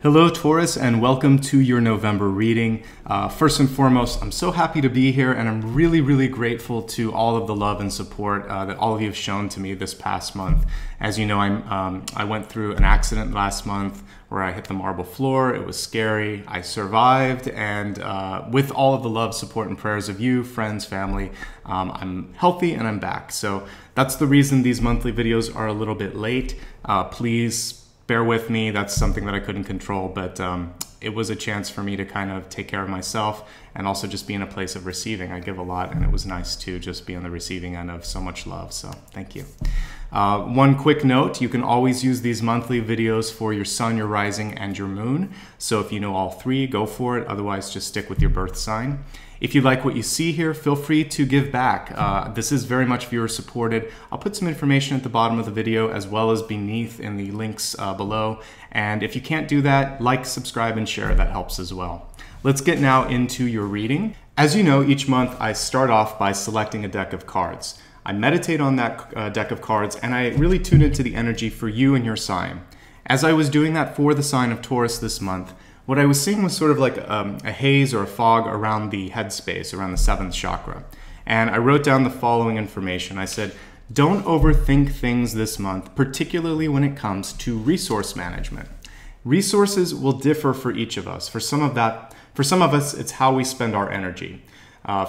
Hello Taurus, and welcome to your November reading. First and foremost, I'm so happy to be here, and I'm really grateful to all of the love and support that all of you have shown to me this past month. As you know, I went through an accident last month where I hit the marble floor. It was scary. I survived, and with all of the love, support, and prayers of you, friends, family, I'm healthy and I'm back. So that's the reason these monthly videos are a little bit late. Please bear with me. That's something that I couldn't control, but it was a chance for me to kind of take care of myself and also just be in a place of receiving. I give a lot, and it was nice to just be on the receiving end of so much love, so thank you. One quick note, you can always use these monthly videos for your sun, your rising, and your moon. So if you know all three, go for it. Otherwise, just stick with your birth sign. If you like what you see here, feel free to give back. This is very much viewer supported. I'll put some information at the bottom of the video as well as beneath in the links below. And if you can't do that, like, subscribe, and share. That helps as well. Let's get now into your reading. As you know, each month I start off by selecting a deck of cards. I meditate on that deck of cards, and I really tune into the energy for you and your sign. As I was doing that for the sign of Taurus this month, what I was seeing was sort of like a haze or a fog around the headspace, around the 7th chakra. And I wrote down the following information. I said, don't overthink things this month, particularly when it comes to resource management. Resources will differ for each of us. For some of us, it's how we spend our energy.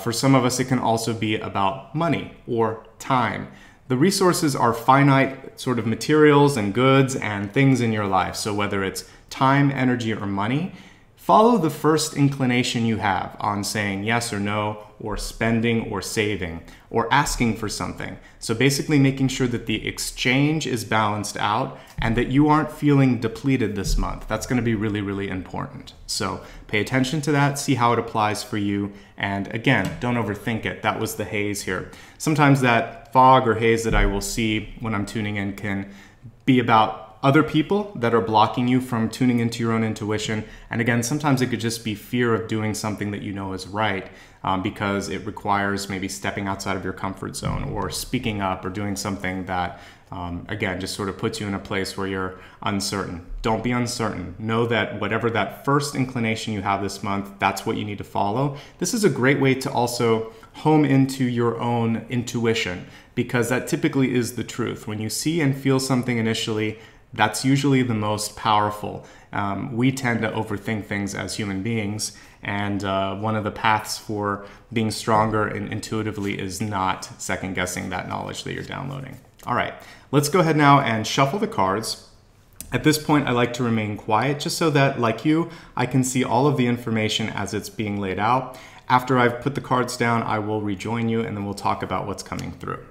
For some of us, it can also be about money or time. The resources are finite sort of materials and goods and things in your life. So whether it's time, energy, or money, follow the first inclination you have on saying yes or no, or spending or saving, or asking for something. So basically making sure that the exchange is balanced out and that you aren't feeling depleted this month. That's going to be really important. So pay attention to that, see how it applies for you, and again, don't overthink it. That was the haze here. Sometimes that fog or haze that I will see when I'm tuning in can be about other people that are blocking you from tuning into your own intuition. And again, sometimes it could just be fear of doing something that you know is right because it requires maybe stepping outside of your comfort zone or speaking up or doing something that, again, just sort of puts you in a place where you're uncertain. Don't be uncertain. Know that whatever that first inclination you have this month, that's what you need to follow. This is a great way to also home into your own intuition, because that typically is the truth. When you see and feel something initially, that's usually the most powerful. We tend to overthink things as human beings, and one of the paths for being stronger and intuitively is not second guessing that knowledge that you're downloading. All right, let's go ahead now and shuffle the cards. At this point, I like to remain quiet just so that, like you, I can see all of the information as it's being laid out. After I've put the cards down, I will rejoin you, and then we'll talk about what's coming through.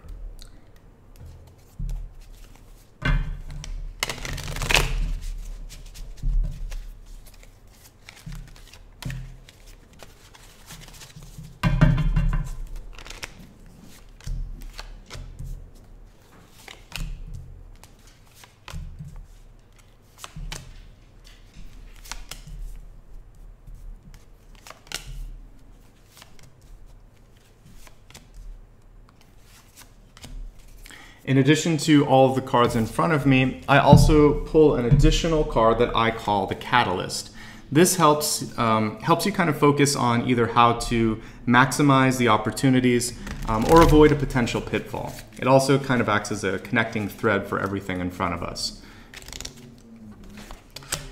In addition to all of the cards in front of me, I also pull an additional card that I call the Catalyst. This helps you kind of focus on either how to maximize the opportunities or avoid a potential pitfall. It also kind of acts as a connecting thread for everything in front of us.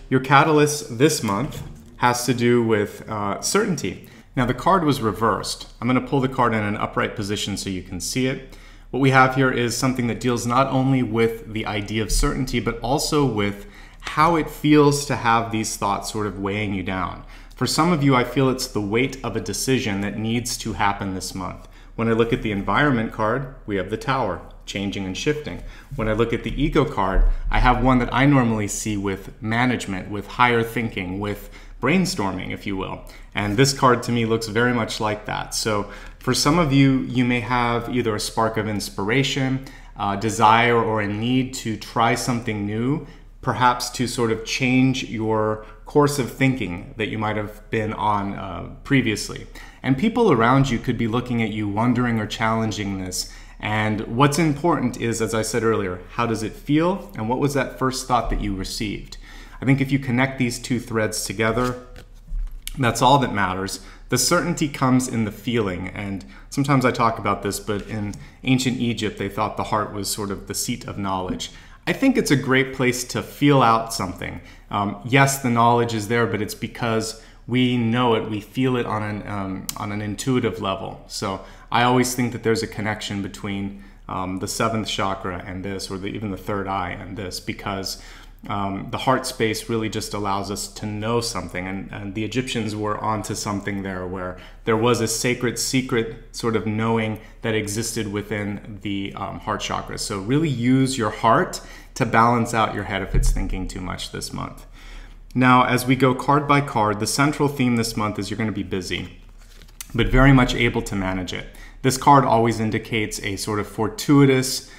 Your Catalyst this month has to do with certainty. Now the card was reversed. I'm going to pull the card in an upright position so you can see it. What we have here is something that deals not only with the idea of certainty, but also with how it feels to have these thoughts sort of weighing you down. For some of you, I feel it's the weight of a decision that needs to happen this month. When I look at the environment card, we have the Tower, changing and shifting. When I look at the ego card, I have one that I normally see with management, with higher thinking, with brainstorming, if you will. And this card to me looks very much like that. So for some of you, you may have either a spark of inspiration, desire, or a need to try something new, perhaps to sort of change your course of thinking that you might have been on previously. And people around you could be looking at you, wondering or challenging this. And what's important is, as I said earlier, how does it feel? And what was that first thought that you received? I think if you connect these two threads together, that's all that matters. The certainty comes in the feeling, and sometimes I talk about this, but in ancient Egypt, they thought the heart was sort of the seat of knowledge. I think it's a great place to feel out something. Yes, the knowledge is there, but it's because we know it, we feel it on an intuitive level. So I always think that there's a connection between the seventh chakra and this, or even the third eye and this, because the heart space really just allows us to know something, and the Egyptians were onto something there, where there was a sacred secret sort of knowing that existed within the heart chakra. So really use your heart to balance out your head if it's thinking too much this month. Now, as we go card by card, the central theme this month is you're going to be busy, but very much able to manage it. This card always indicates a sort of fortuitous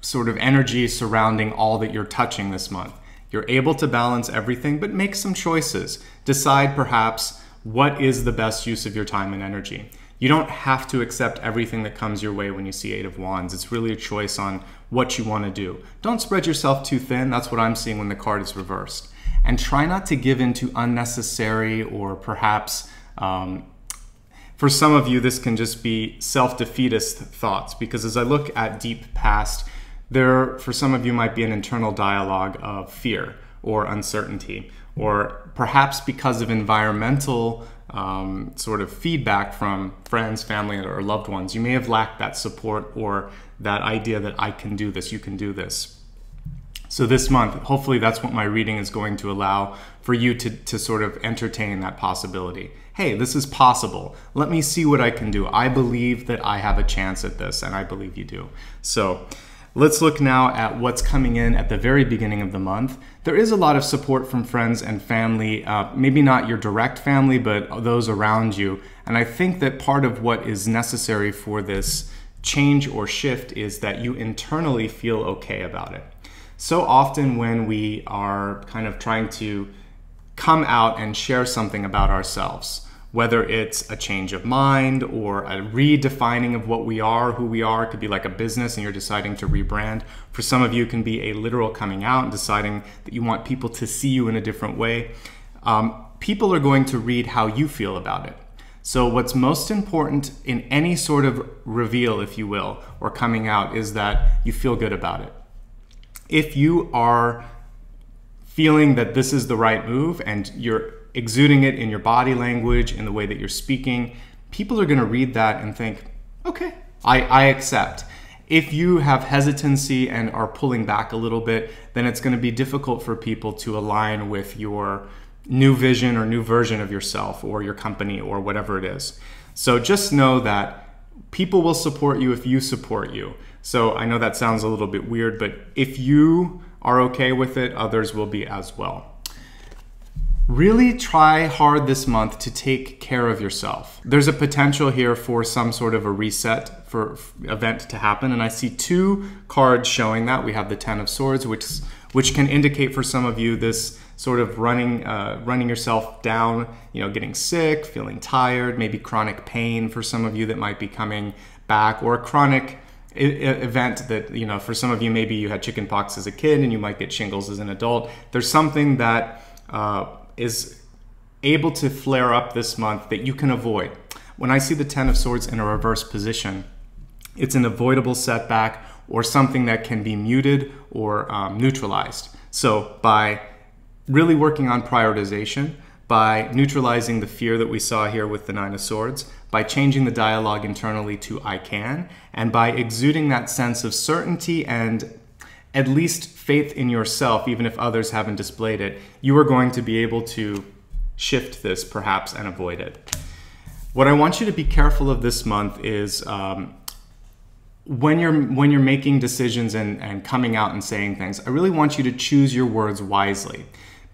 sort of energy surrounding all that you're touching this month. You're able to balance everything, but make some choices. Decide perhaps what is the best use of your time and energy. You don't have to accept everything that comes your way when you see Eight of Wands. It's really a choice on what you want to do. Don't spread yourself too thin. That's what I'm seeing when the card is reversed. And try not to give in to unnecessary, or perhaps for some of you, this can just be self-defeatist thoughts, because as I look at deep past, there, for some of you, might be an internal dialogue of fear or uncertainty, or perhaps because of environmental sort of feedback from friends, family, or loved ones, you may have lacked that support or that idea that I can do this, you can do this. So this month, hopefully that's what my reading is going to allow for you to sort of entertain that possibility. Hey, this is possible. Let me see what I can do. I believe that I have a chance at this, and I believe you do. So let's look now at what's coming in at the very beginning of the month. There is a lot of support from friends and family, maybe not your direct family, but those around you. And I think that part of what is necessary for this change or shift is that you internally feel okay about it. So often when we are kind of trying to come out and share something about ourselves, whether it's a change of mind or a redefining of what we are, who we are, it could be like a business and you're deciding to rebrand. For some of you, it can be a literal coming out and deciding that you want people to see you in a different way. People are going to read how you feel about it. So what's most important in any sort of reveal, if you will, or coming out, is that you feel good about it. If you are feeling that this is the right move and you're exuding it in your body language, in the way that you're speaking, people are going to read that and think, okay, I accept. If you have hesitancy and are pulling back a little bit, then it's going to be difficult for people to align with your new vision or new version of yourself or your company or whatever it is. So just know that people will support you if you support you. So I know that sounds a little bit weird, but if you are okay with it, others will be as well. Really try hard this month to take care of yourself. There's a potential here for some sort of a reset for event to happen, and I see two cards showing that. We have the Ten of Swords, which can indicate for some of you this sort of running yourself down, getting sick, feeling tired, maybe chronic pain for some of you that might be coming back, or a chronic event that, for some of you, maybe you had chickenpox as a kid and you might get shingles as an adult. There's something that is able to flare up this month that you can avoid. When I see the Ten of Swords in a reverse position, it's an avoidable setback or something that can be muted or neutralized. So by really working on prioritization, by neutralizing the fear that we saw here with the Nine of Swords, by changing the dialogue internally to I can, and by exuding that sense of certainty and at least faith in yourself, even if others haven't displayed it, you are going to be able to shift this perhaps and avoid it. What I want you to be careful of this month is when you're making decisions and coming out and saying things, I really want you to choose your words wisely.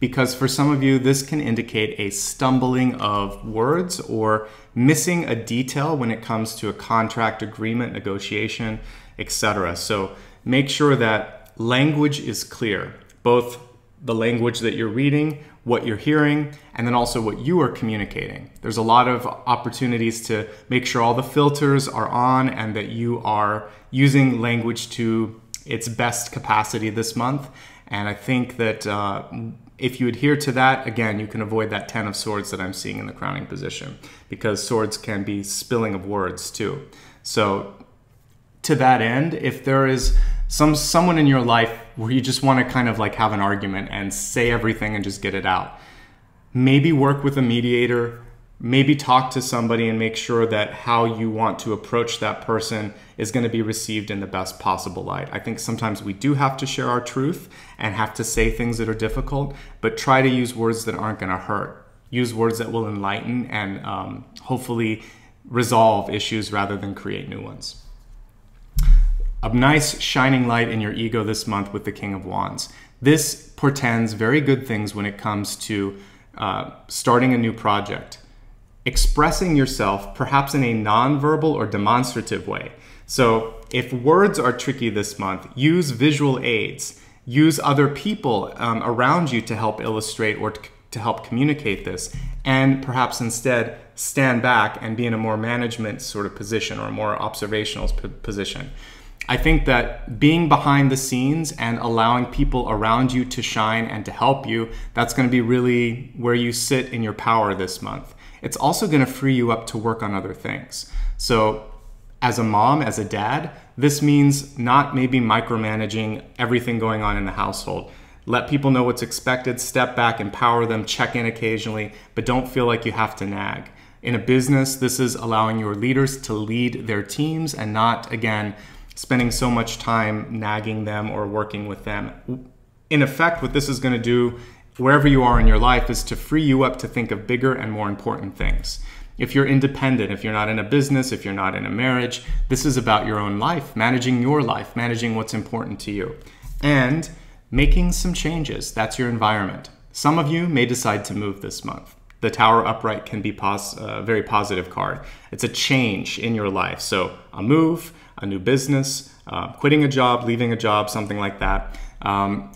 Because for some of you, this can indicate a stumbling of words or missing a detail when it comes to a contract, agreement, negotiation, etc. So make sure that language is clear, both the language that you're reading, what you're hearing, and then also what you are communicating. There's a lot of opportunities to make sure all the filters are on and that you are using language to its best capacity this month. And I think that If you adhere to that, again, you can avoid that 10 of Swords that I'm seeing in the crowning position, because swords can be spilling of words too. So to that end, if there is someone in your life where you just want to kind of like have an argument and say everything and just get it out, maybe work with a mediator, maybe talk to somebody and make sure that how you want to approach that person is going to be received in the best possible light. I think sometimes we do have to share our truth and have to say things that are difficult, but try to use words that aren't going to hurt. Use words that will enlighten and hopefully resolve issues rather than create new ones. A nice shining light in your ego this month with the King of Wands. This portends very good things when it comes to starting a new project. Expressing yourself perhaps in a non-verbal or demonstrative way. So if words are tricky this month, use visual aids. Use other people around you to help illustrate or to help communicate this, and perhaps instead stand back and be in a more management sort of position or a more observational position. I think that being behind the scenes and allowing people around you to shine and to help you, that's going to be really where you sit in your power this month. It's also going to free you up to work on other things. So as a mom, as a dad, this means not maybe micromanaging everything going on in the household. Let people know what's expected, step back, empower them, check in occasionally, but don't feel like you have to nag. In a business, this is allowing your leaders to lead their teams and not, again, spending so much time nagging them or working with them. In effect, what this is going to do wherever you are in your life is to free you up to think of bigger and more important things. If you're independent, if you're not in a business, if you're not in a marriage, this is about your own life, managing what's important to you, and making some changes. That's your environment. Some of you may decide to move this month. The Tower upright can be a very positive card. It's a change in your life. So a move, a new business, quitting a job, leaving a job, something like that.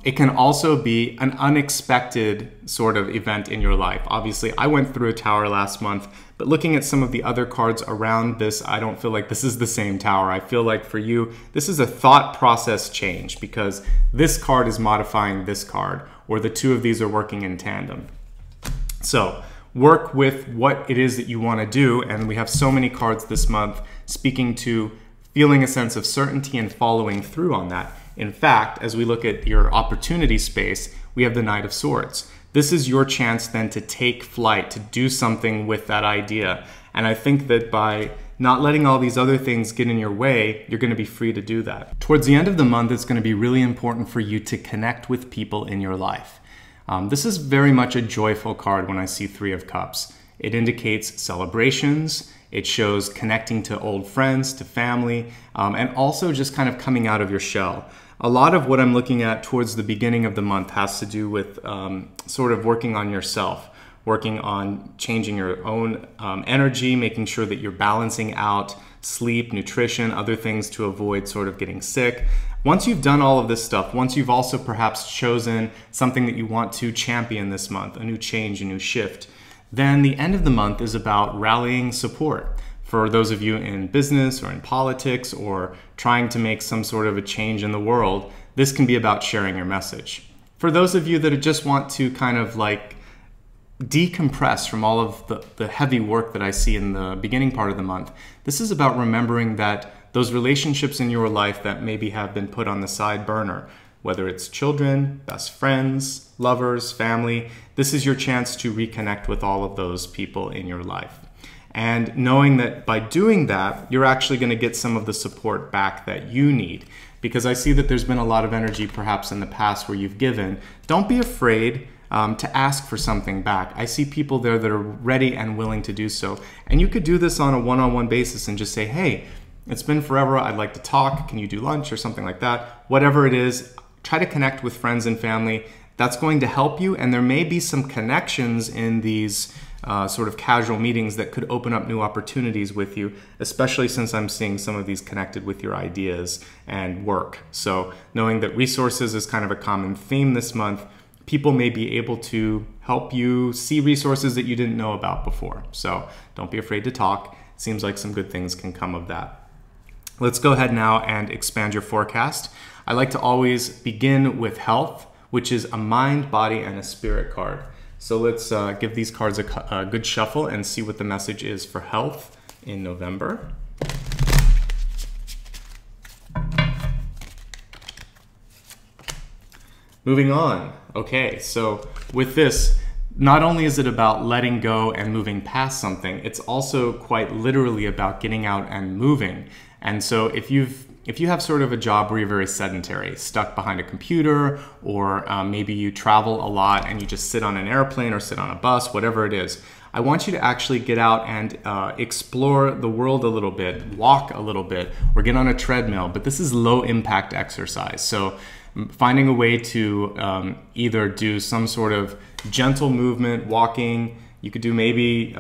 It can also be an unexpected sort of event in your life. Obviously, I went through a tower last month, but looking at some of the other cards around this, I don't feel like this is the same tower. I feel like for you, this is a thought process change because this card is modifying this card, or the two of these are working in tandem. So work with what it is that you want to do, and we have so many cards this month speaking to feeling a sense of certainty and following through on that. In fact, as we look at your opportunity space, we have the Knight of Swords. This is your chance then to take flight, to do something with that idea. And I think that by not letting all these other things get in your way, you're going to be free to do that. Towards the end of the month, it's going to be really important for you to connect with people in your life. This is very much a joyful card when I see Three of Cups. It indicates celebrations. It shows connecting to old friends, to family, and also just kind of coming out of your shell. A lot of what I'm looking at towards the beginning of the month has to do with sort of working on yourself, working on changing your own energy, making sure that you're balancing out sleep, nutrition, other things to avoid sort of getting sick. Once you've done all of this stuff, once you've also perhaps chosen something that you want to champion this month, a new change, a new shift, then the end of the month is about rallying support. For those of you in business or in politics or trying to make some sort of a change in the world, this can be about sharing your message. For those of you that just want to kind of like decompress from all of the heavy work that I see in the beginning part of the month, this is about remembering that those relationships in your life that maybe have been put on the side burner, whether it's children, best friends, lovers, family, this is your chance to reconnect with all of those people in your life. And knowing that by doing that, you're actually going to get some of the support back that you need. Because I see that there's been a lot of energy perhaps in the past where you've given. Don't be afraid to ask for something back. I see people there that are ready and willing to do so. And you could do this on a one-on-one basis and just say, hey, it's been forever, I'd like to talk, can you do lunch or something like that? Whatever it is, try to connect with friends and family. That's going to help you, and there may be some connections in these sort of casual meetings that could open up new opportunities with you, especially since I'm seeing some of these connected with your ideas and work. So knowing that resources is kind of a common theme this month, people may be able to help you see resources that you didn't know about before. So don't be afraid to talk. It seems like some good things can come of that. Let's go ahead now and expand your forecast. I like to always begin with health, which is a mind, body, and a spirit card. So let's give these cards a good shuffle and see what the message is for health in November. Moving on. Okay, so with this, not only is it about letting go and moving past something, it's also quite literally about getting out and moving. And so if you have sort of a job where you're very sedentary, stuck behind a computer, or maybe you travel a lot and you just sit on an airplane or sit on a bus, whatever it is, I want you to actually get out and explore the world a little bit, walk a little bit, or get on a treadmill. But this is low impact exercise. So finding a way to either do some sort of gentle movement, walking. You could do maybe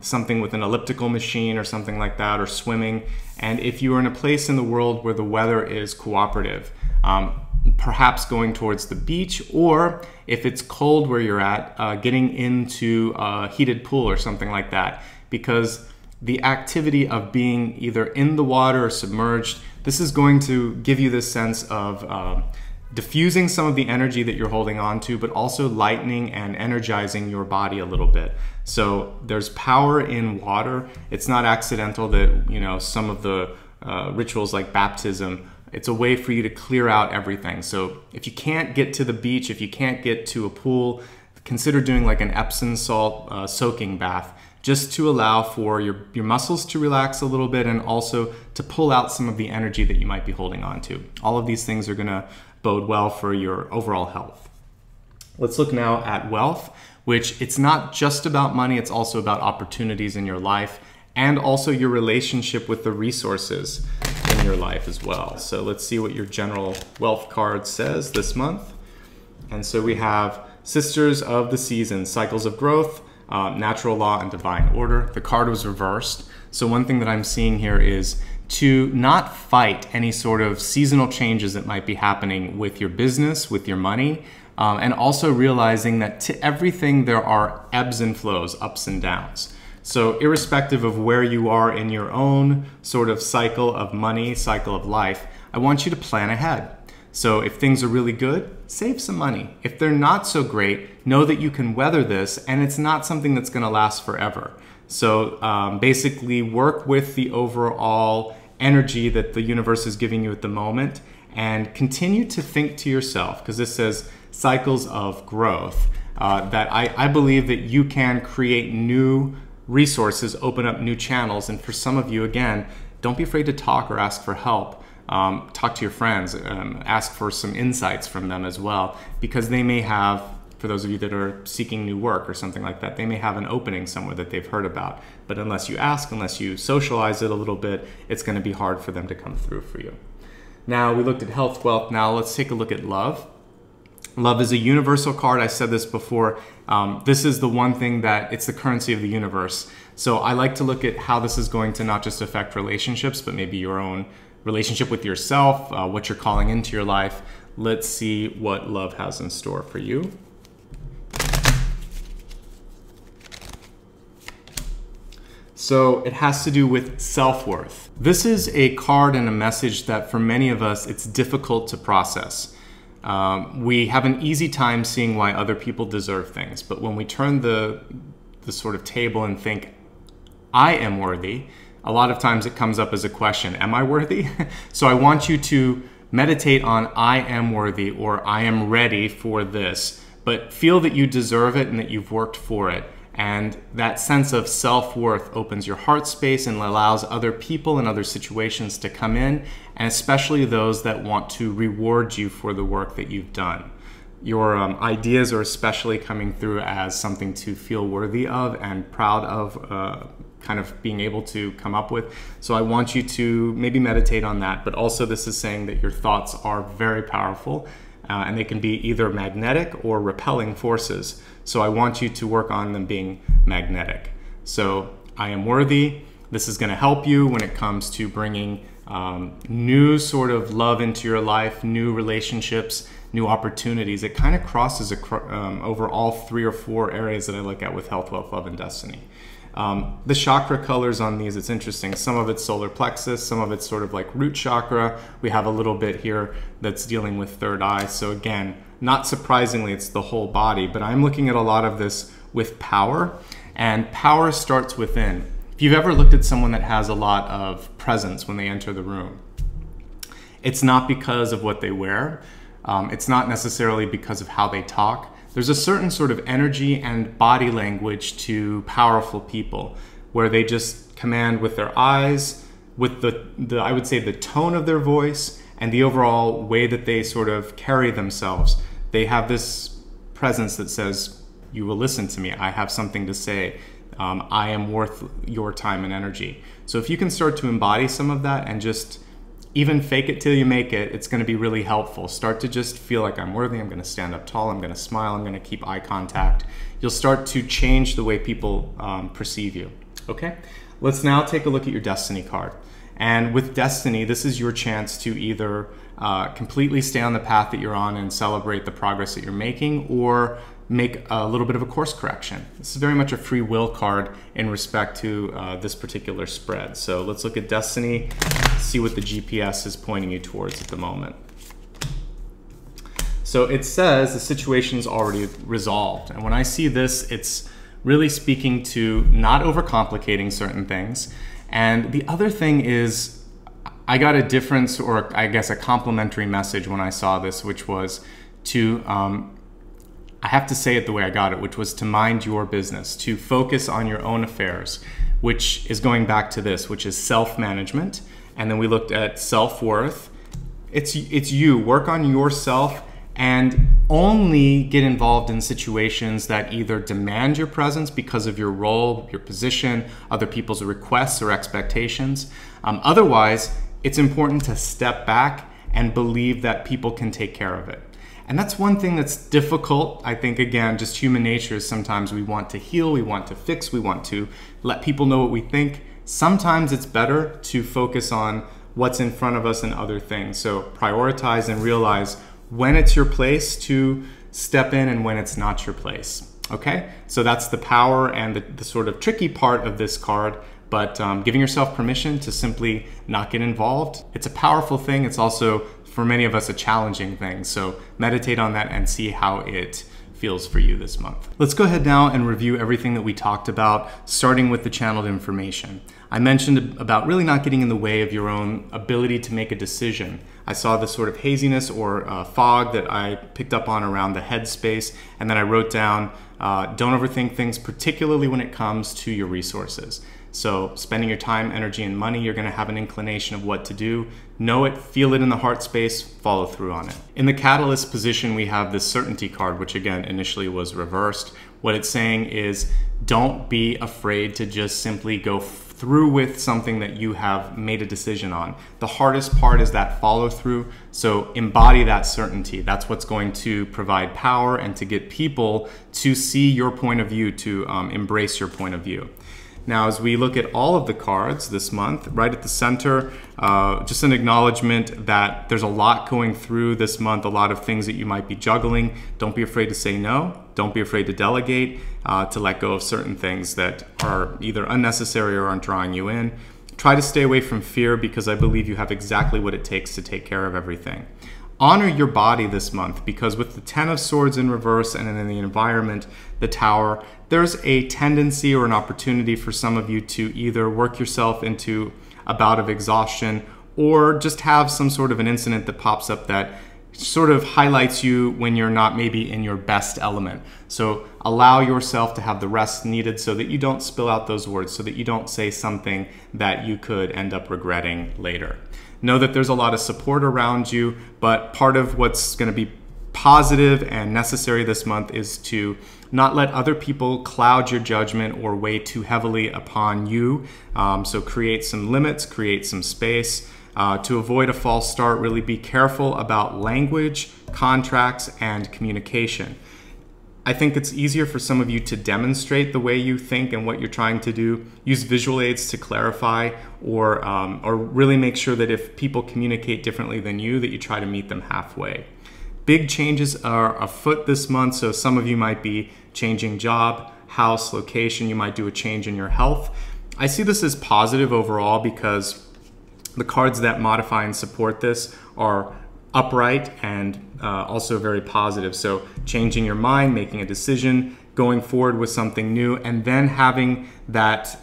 something with an elliptical machine or something like that, or swimming. And if you are in a place in the world where the weather is cooperative, perhaps going towards the beach, or if it's cold where you're at, getting into a heated pool or something like that. Because the activity of being either in the water or submerged, this is going to give you this sense of diffusing some of the energy that you're holding on to, but also lightening and energizing your body a little bit. So there's power in water. It's not accidental that, you know, some of the rituals like baptism, it's a way for you to clear out everything. So if you can't get to the beach, if you can't get to a pool, consider doing like an Epsom salt soaking bath, just to allow for your muscles to relax a little bit and also to pull out some of the energy that you might be holding on to. All of these things are gonna bode well for your overall health. Let's look now at wealth, which it's not just about money, it's also about opportunities in your life and also your relationship with the resources in your life as well. So let's see what your general wealth card says this month. And so we have Sisters of the Seasons, Cycles of Growth, Natural Law, and Divine Order. The card was reversed. So one thing that I'm seeing here is to not fight any sort of seasonal changes that might be happening with your business, with your money, and also realizing that to everything there are ebbs and flows, ups and downs. So irrespective of where you are in your own sort of cycle of money, cycle of life, I want you to plan ahead. So if things are really good, save some money. If they're not so great, know that you can weather this and it's not something that's gonna last forever. So basically work with the overall energy that the universe is giving you at the moment and continue to think to yourself, because this says cycles of growth, that I believe that you can create new resources, open up new channels. And for some of you, again, don't be afraid to talk or ask for help. Talk to your friends, ask for some insights from them as well, because they may have, for those of you that are seeking new work or something like that, they may have an opening somewhere that they've heard about. But unless you ask, unless you socialize it a little bit, it's going to be hard for them to come through for you. Now, we looked at health, wealth. Now let's take a look at love. Love is a universal card. I said this before. This is the one thing that it's the currency of the universe. So I like to look at how this is going to not just affect relationships, but maybe your own relationship with yourself, what you're calling into your life. Let's see what love has in store for you. So it has to do with self-worth. This is a card and a message that for many of us, it's difficult to process. We have an easy time seeing why other people deserve things, but when we turn the sort of table and think, I am worthy, a lot of times it comes up as a question, am I worthy? So I want you to meditate on I am worthy or I am ready for this, but feel that you deserve it and that you've worked for it. And that sense of self-worth opens your heart space and allows other people and other situations to come in, and especially those that want to reward you for the work that you've done. Your ideas are especially coming through as something to feel worthy of and proud of, kind of being able to come up with. So I want you to maybe meditate on that, but also this is saying that your thoughts are very powerful and they can be either magnetic or repelling forces. So I want you to work on them being magnetic. So I am worthy. This is going to help you when it comes to bringing new sort of love into your life, new relationships, new opportunities. It kind of crosses over all 3 or 4 areas that I look at with health, wealth, love, and destiny. The chakra colors on these, it's interesting. Some of it's solar plexus, some of it's sort of like root chakra. We have a little bit here that's dealing with third eye. So again, not surprisingly, it's the whole body, but I'm looking at a lot of this with power, and power starts within. If you've ever looked at someone that has a lot of presence when they enter the room, it's not because of what they wear. It's not necessarily because of how they talk. There's a certain sort of energy and body language to powerful people where they just command with their eyes, with the I would say the tone of their voice and the overall way that they sort of carry themselves. They have this presence that says, you will listen to me. I have something to say. I am worth your time and energy. So if you can start to embody some of that and just even fake it till you make it, it's going to be really helpful. Start to just feel like I'm worthy, I'm going to stand up tall, I'm going to smile, I'm going to keep eye contact. You'll start to change the way people perceive you. Okay? Let's now take a look at your destiny card. And with destiny, this is your chance to either completely stay on the path that you're on and celebrate the progress that you're making, or make a little bit of a course correction. This is very much a free will card in respect to this particular spread. So let's look at destiny, see what the GPS is pointing you towards at the moment. So it says the situation is already resolved. And when I see this, it's really speaking to not overcomplicating certain things. And the other thing is, I got a difference, or I guess a complimentary message when I saw this, which was to I have to say it the way I got it, which was to mind your business, to focus on your own affairs, which is going back to this, which is self-management. And then we looked at self-worth. It's you. Work on yourself and only get involved in situations that either demand your presence because of your role, your position, other people's requests or expectations. Otherwise, it's important to step back and believe that people can take care of it. And that's one thing that's difficult. I think, again, just human nature is sometimes we want to heal, we want to fix, we want to let people know what we think. Sometimes it's better to focus on what's in front of us and other things. So prioritize and realize when it's your place to step in and when it's not your place. Okay? So that's the power and the sort of tricky part of this card. But giving yourself permission to simply not get involved, it's a powerful thing. It's also, for many of us, a challenging thing. So meditate on that and see how it feels for you this month. Let's go ahead now and review everything that we talked about, starting with the channeled information. I mentioned about really not getting in the way of your own ability to make a decision. I saw this sort of haziness or fog that I picked up on around the head space, and then I wrote down, don't overthink things, particularly when it comes to your resources. So spending your time, energy, and money, you're going to have an inclination of what to do. Know it, feel it in the heart space, follow through on it. In the catalyst position, we have this certainty card, which again, initially was reversed. What it's saying is, don't be afraid to just simply go through with something that you have made a decision on. The hardest part is that follow through. So embody that certainty. That's what's going to provide power and to get people to see your point of view, to embrace your point of view. Now, as we look at all of the cards this month, right at the center, just an acknowledgement that there's a lot going through this month, a lot of things that you might be juggling. Don't be afraid to say no. Don't be afraid to delegate, to let go of certain things that are either unnecessary or aren't drawing you in. Try to stay away from fear, because I believe you have exactly what it takes to take care of everything. Honor your body this month, because with the 10 of Swords in reverse and in the environment, the Tower, there's a tendency or an opportunity for some of you to either work yourself into a bout of exhaustion or just have some sort of an incident that pops up that sort of highlights you when you're not maybe in your best element. So allow yourself to have the rest needed so that you don't spill out those words, so that you don't say something that you could end up regretting later. Know that there's a lot of support around you, but part of what's going to be positive and necessary this month is to not let other people cloud your judgment or weigh too heavily upon you. So create some limits, create some space. To avoid a false start, really be careful about language, contracts, and communication. I think it's easier for some of you to demonstrate the way you think and what you're trying to do. Use visual aids to clarify, or really make sure that if people communicate differently than you, that you try to meet them halfway. Big changes are afoot this month, so some of you might be changing job, house, location. You might do a change in your health. I see this as positive overall because the cards that modify and support this are upright and also very positive. So changing your mind, making a decision, going forward with something new, and then having that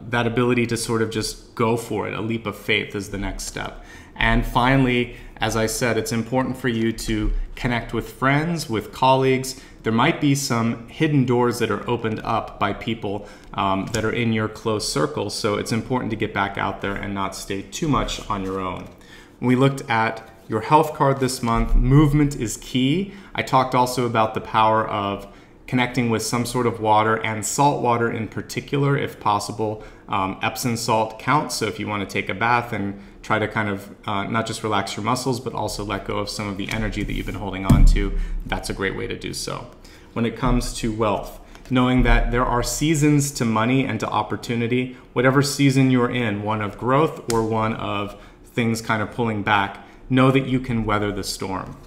that ability to sort of just go for it. A leap of faith is the next step. And finally, as I said, it's important for you to connect with friends, with colleagues. There might be some hidden doors that are opened up by people that are in your close circle. So it's important to get back out there and not stay too much on your own. When we looked at your health card this month, movement is key. I talked also about the power of connecting with some sort of water, and salt water in particular, if possible. Epsom salt counts, so if you want to take a bath and try to kind of not just relax your muscles, but also let go of some of the energy that you've been holding on to, that's a great way to do so. When it comes to wealth, knowing that there are seasons to money and to opportunity, whatever season you're in, one of growth or one of things kind of pulling back, know that you can weather the storm.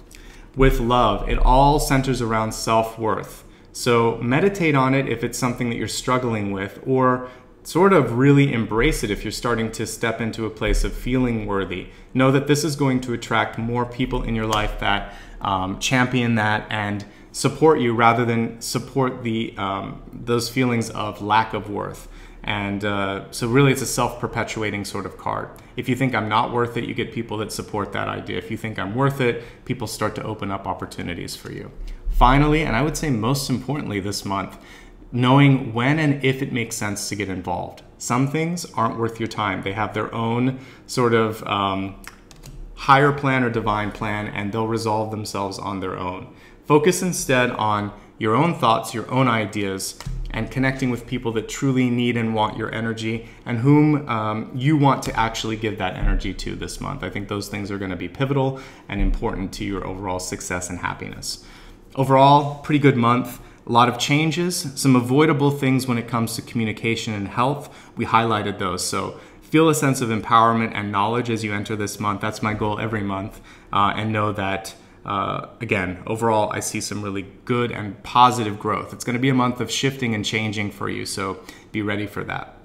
With love, it all centers around self-worth. So meditate on it if it's something that you're struggling with, or sort of really embrace it if you're starting to step into a place of feeling worthy. Know that this is going to attract more people in your life that champion that and support you rather than support the those feelings of lack of worth. And so really it's a self-perpetuating sort of card. If you think I'm not worth it, you get people that support that idea. If you think I'm worth it, people start to open up opportunities for you. Finally, and I would say most importantly this month, knowing when and if it makes sense to get involved. Some things aren't worth your time. They have their own sort of higher plan or divine plan, and they'll resolve themselves on their own. Focus instead on your own thoughts, your own ideas, and connecting with people that truly need and want your energy, and whom you want to actually give that energy to this month. I think those things are going to be pivotal and important to your overall success and happiness. Overall, pretty good month. A lot of changes, some avoidable things when it comes to communication and health. We highlighted those. So feel a sense of empowerment and knowledge as you enter this month. That's my goal every month. And know that, again, overall, I see some really good and positive growth. It's going to be a month of shifting and changing for you, so be ready for that.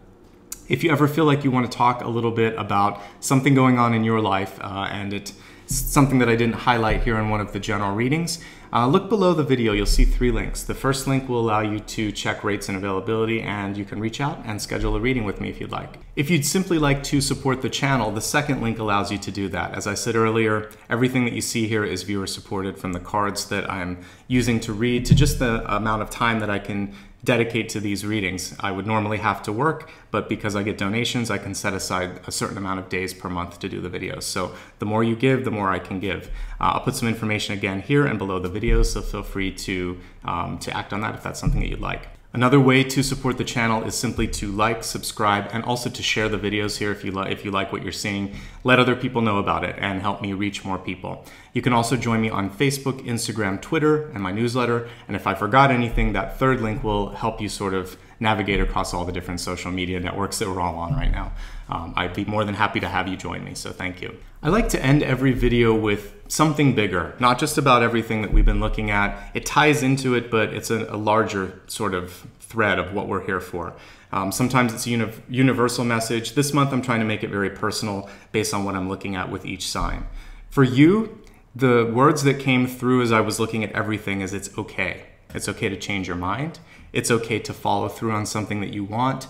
If you ever feel like you want to talk a little bit about something going on in your life, and it's something that I didn't highlight here in one of the general readings, look below the video. You'll see 3 links. The first link will allow you to check rates and availability, and you can reach out and schedule a reading with me if you'd like. If you'd simply like to support the channel, the second link allows you to do that. As I said earlier, everything that you see here is viewer supported, from the cards that I'm using to read to just the amount of time that I can dedicate to these readings. I would normally have to work, but because I get donations, I can set aside a certain amount of days per month to do the videos. So the more you give, the more I can give. I'll put some information again here and below the videos, so feel free to act on that if that's something that you'd like. Another way to support the channel is simply to like, subscribe, and also to share the videos here if you like what you're seeing. Let other people know about it and help me reach more people. You can also join me on Facebook, Instagram, Twitter, and my newsletter. And if I forgot anything, that third link will help you sort of navigate across all the different social media networks that we're all on right now. I'd be more than happy to have you join me, so thank you. I like to end every video with something bigger, not just about everything that we've been looking at. It ties into it, but it's a larger sort of thread of what we're here for. Sometimes it's a universal message. This month I'm trying to make it very personal based on what I'm looking at with each sign. For you, the words that came through as I was looking at everything is it's okay. It's okay to change your mind. It's okay to follow through on something that you want.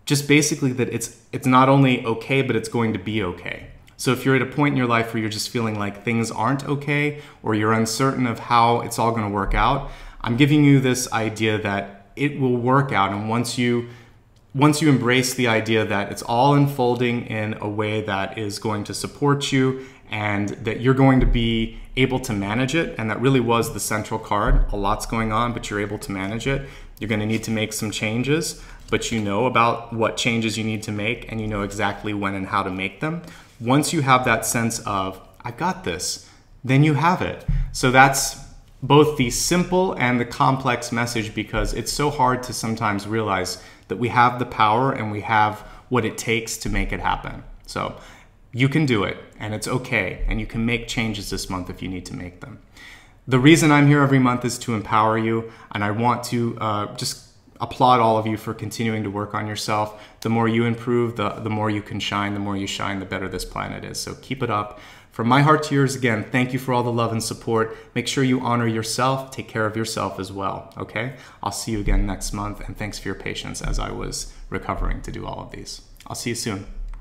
Just basically that it's not only okay, but it's going to be okay. So if you're at a point in your life where you're just feeling like things aren't okay, or you're uncertain of how it's all going to work out, I'm giving you this idea that it will work out. And once you embrace the idea that it's all unfolding in a way that is going to support you and that you're going to be able to manage it, and that really was the central card. A lot's going on, but you're able to manage it. You're going to need to make some changes, but you know about what changes you need to make, and you know exactly when and how to make them. Once you have that sense of, I got this, then you have it. So that's both the simple and the complex message, because it's so hard to sometimes realize that we have the power and we have what it takes to make it happen. So you can do it, and it's okay, and you can make changes this month if you need to make them. The reason I'm here every month is to empower you, and I want to applaud all of you for continuing to work on yourself. The more you improve, the more you can shine. The more you shine, the better this planet is. So keep it up. From my heart to yours, again, thank you for all the love and support. Make sure you honor yourself. Take care of yourself as well, okay? I'll see you again next month, and thanks for your patience as I was recovering to do all of these. I'll see you soon.